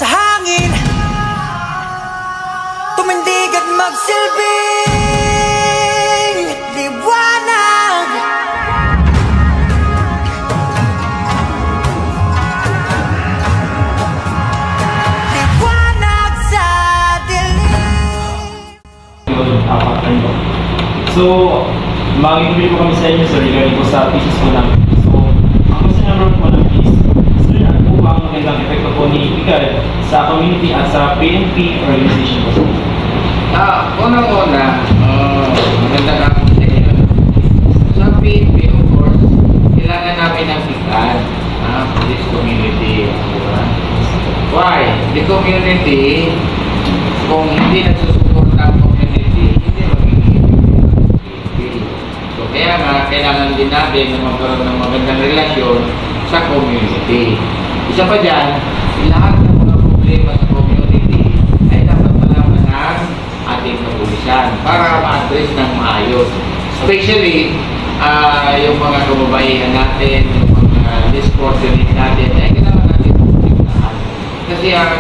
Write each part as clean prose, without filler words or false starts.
sa hangin, tumindig at magsilbing liwanag. Liwanag sa dilim. So, mag-include po kami sa inyo sir regarding po sa thesis po namin. So, ang question number po namin is, sir, ano po ba ang magandang epekto po ni ICAD sa community at sa PNP organization po? Unang-una, maganda na po sa inyo. Sa PNP, of course, kailangan namin ng ICAD for this community. Why? The community, kung hindi nagsusuporta ang community, hindi magiging PNP. So, kaya nga, kailangan din natin na magkaroon ng magandang relasyon sa community. Isa pa dyan, lahat ng mga problema sa community ay dapat malaman ng ating kapulisan para ma-address ng maayos. Especially, yung mga kababaihan natin, yung mga disproportionate natin, ay kailangan natin pupuntahan. Kasi ang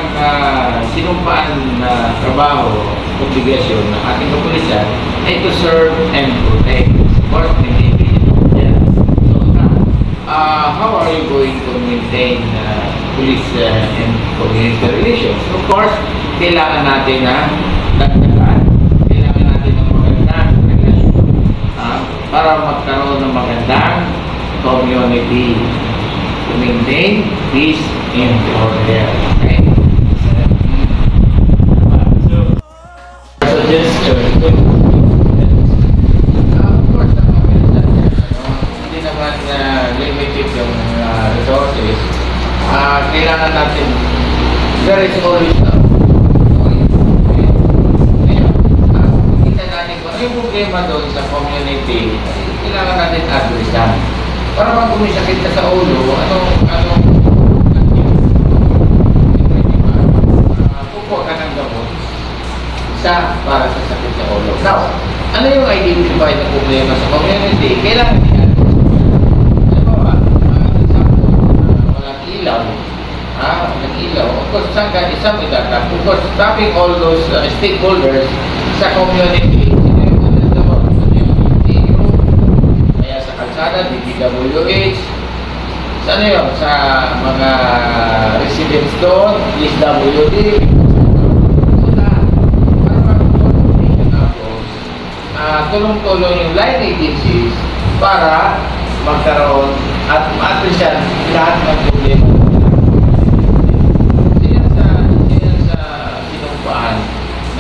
sinumpaan na trabaho, obligasyon ng ating kapulisan ay to serve and protect. Of course, maintain. So, how are you going to maintain police and community relations? Of course, kailangan natin na dagdagan. Kailangan natin ng magandang relasyon para magkaroon ng magandang community to maintain peace and order. Okay? So, just limited yung resources, kailangan natin, there is always kita natin kung yung problema doon sa community, kailangan natin addressan. Para pag kumisakit ka sa ulo, kukuha ka ng gamot isa para sa sakit sa ulo. Now, ano yung identify na problema sa community? Kailangan niya nag-ilaw. Of course, isang itatap. Of course, tapping all those stakeholders sa community. Kaya sa kalsada, DPWH. Sa ano yun? Sa mga residents doon, DSWD. So na, para mag-coordination tapos, tulong-tulong yung line agencies para magkaroon at ma-addressan lahat ng problema.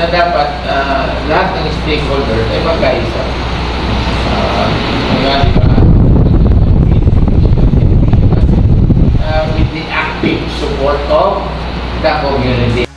Na dapat lahat ng stakeholders ay magkaisa. With the active support of the community.